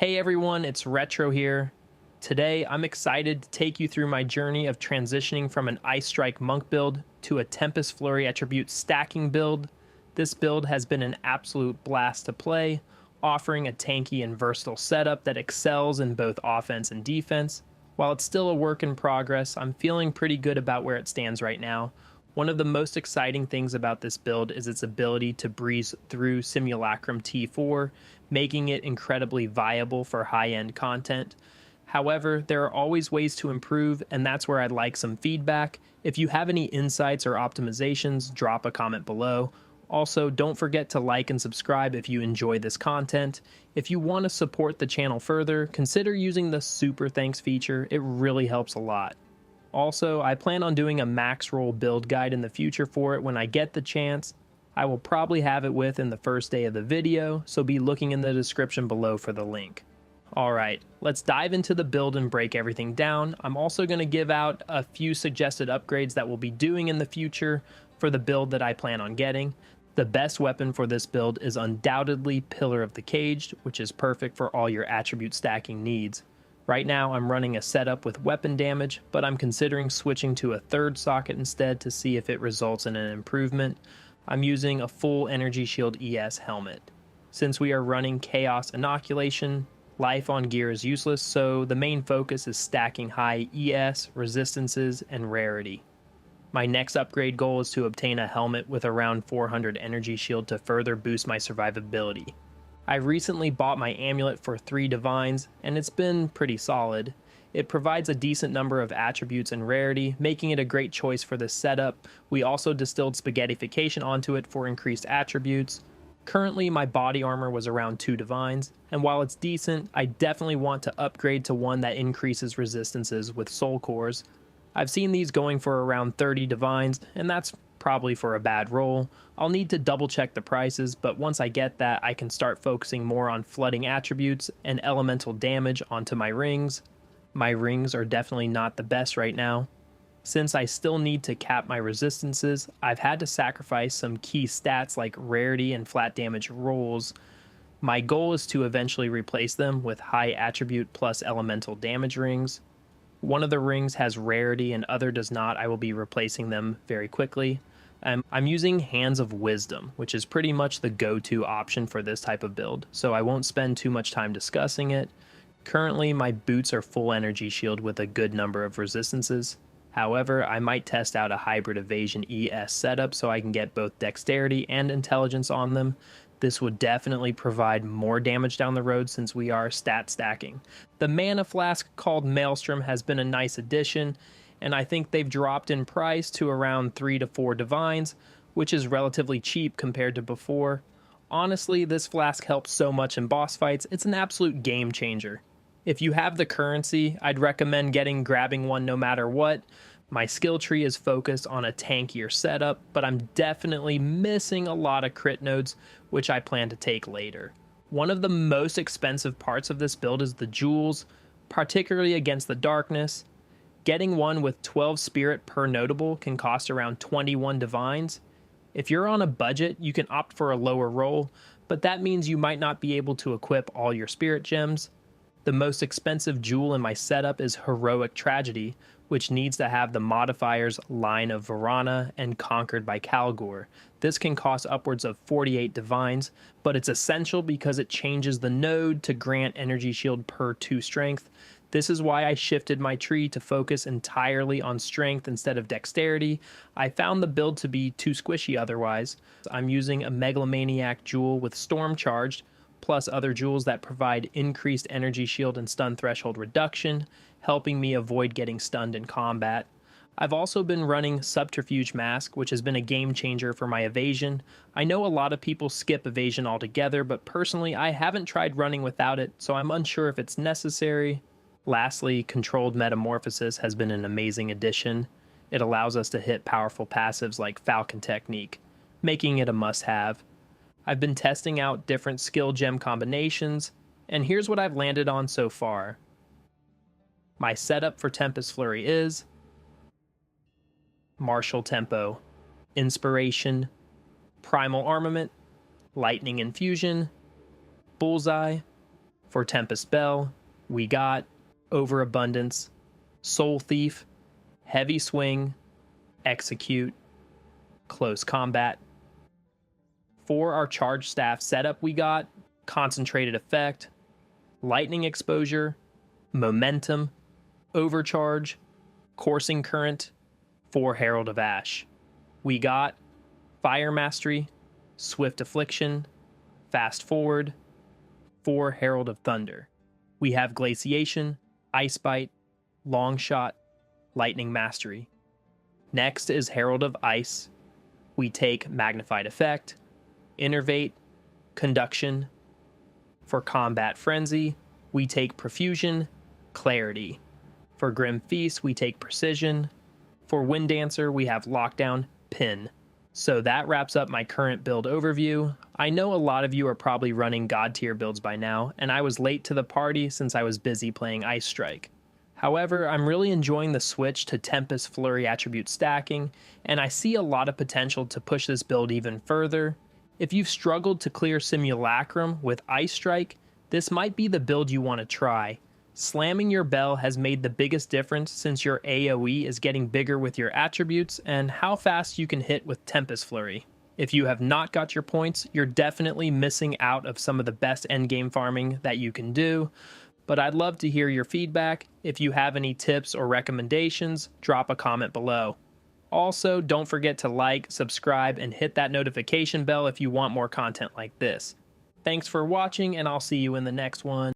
Hey everyone, it's Retro here. Today, I'm excited to take you through my journey of transitioning from an Ice Strike Monk build to a Tempest Flurry Attribute Stacking build. This build has been an absolute blast to play, offering a tanky and versatile setup that excels in both offense and defense. While it's still a work in progress, I'm feeling pretty good about where it stands right now. One of the most exciting things about this build is its ability to breeze through Simulacrum T4, making it incredibly viable for high-end content. However, there are always ways to improve, and that's where I'd like some feedback. If you have any insights or optimizations, drop a comment below. Also, don't forget to like and subscribe if you enjoy this content. If you want to support the channel further, consider using the Super Thanks feature. It really helps a lot. Also, I plan on doing a max roll build guide in the future for it when I get the chance. I will probably have it within the first day of the video, so be looking in the description below for the link. Alright, let's dive into the build and break everything down. I'm also going to give out a few suggested upgrades that we'll be doing in the future for the build that I plan on getting. The best weapon for this build is undoubtedly Pillar of the Caged, which is perfect for all your attribute stacking needs. Right now I'm running a setup with weapon damage, but I'm considering switching to a third socket instead to see if it results in an improvement. I'm using a full Energy Shield ES helmet. Since we are running Chaos Inoculation, life on gear is useless, so the main focus is stacking high ES, resistances, and rarity. My next upgrade goal is to obtain a helmet with around 400 Energy Shield to further boost my survivability. I recently bought my Amulet for 3 Divines, and it's been pretty solid. It provides a decent number of attributes and rarity, making it a great choice for this setup. We also distilled Spaghettification onto it for increased attributes. Currently, my body armor was around 2 Divines, and while it's decent, I definitely want to upgrade to one that increases resistances with Soul Cores. I've seen these going for around 30 Divines, and that's probably for a bad roll. I'll need to double check the prices, but once I get that, I can start focusing more on flooding attributes and elemental damage onto my rings. My rings are definitely not the best right now. Since I still need to cap my resistances, I've had to sacrifice some key stats like rarity and flat damage rolls. My goal is to eventually replace them with high attribute plus elemental damage rings. One of the rings has rarity and other does not. I will be replacing them very quickly. I'm using Hands of Wisdom, which is pretty much the go-to option for this type of build, so I won't spend too much time discussing it. Currently, my boots are full Energy Shield with a good number of resistances. However, I might test out a hybrid evasion ES setup so I can get both dexterity and intelligence on them. This would definitely provide more damage down the road since we are stat stacking. The mana flask called Maelstrom has been a nice addition, and I think they've dropped in price to around 3 to 4 Divines, which is relatively cheap compared to before. Honestly, this flask helps so much in boss fights, it's an absolute game changer. If you have the currency, I'd recommend grabbing one no matter what. My skill tree is focused on a tankier setup, but I'm definitely missing a lot of crit nodes, which I plan to take later. One of the most expensive parts of this build is the jewels, particularly against the darkness. Getting one with 12 spirit per notable can cost around 21 Divines. If you're on a budget, you can opt for a lower roll, but that means you might not be able to equip all your spirit gems. The most expensive jewel in my setup is Heroic Tragedy, which needs to have the modifiers Line of Varana and Conquered by Kalgor. This can cost upwards of 48 Divines, but it's essential because it changes the node to grant Energy Shield per 2 strength. This is why I shifted my tree to focus entirely on strength instead of dexterity. I found the build to be too squishy otherwise. I'm using a Megalomaniac jewel with Storm Charged, plus other jewels that provide increased Energy Shield and stun threshold reduction, helping me avoid getting stunned in combat. I've also been running Subterfuge Mask, which has been a game changer for my evasion. I know a lot of people skip evasion altogether, but personally I haven't tried running without it, so I'm unsure if it's necessary. Lastly, Controlled Metamorphosis has been an amazing addition. It allows us to hit powerful passives like Falcon Technique, making it a must-have. I've been testing out different skill gem combinations, and here's what I've landed on so far. My setup for Tempest Flurry is Martial Tempo, Inspiration, Primal Armament, Lightning Infusion, Bullseye, For Tempest Bell, we got Overabundance, Soul Thief, Heavy Swing, Execute, Close Combat. For our Charge Staff setup, we got Concentrated Effect, Lightning Exposure, Momentum, Overcharge, Coursing Current, 4 Herald of Ash. We got Fire Mastery, Swift Affliction, Fast Forward, 4 Herald of Thunder. We have Glaciation, Ice Bite, Long Shot, Lightning Mastery. Next is Herald of Ice. We take Magnified Effect, Innervate, Conduction. For Combat Frenzy, we take Profusion, Clarity. For Grim Feast, we take Precision. For Wind Dancer, we have Lockdown, Pin. So that wraps up my current build overview. I know a lot of you are probably running God tier builds by now, and I was late to the party since I was busy playing Ice Strike. However, I'm really enjoying the switch to Tempest Flurry Attribute Stacking, and I see a lot of potential to push this build even further. If you've struggled to clear Simulacrum with Ice Strike, this might be the build you want to try. Slamming your bell has made the biggest difference since your AoE is getting bigger with your attributes and how fast you can hit with Tempest Flurry. If you have not got your points, you're definitely missing out of some of the best endgame farming that you can do, but I'd love to hear your feedback. If you have any tips or recommendations, drop a comment below. Also, don't forget to like, subscribe, and hit that notification bell if you want more content like this. Thanks for watching, and I'll see you in the next one.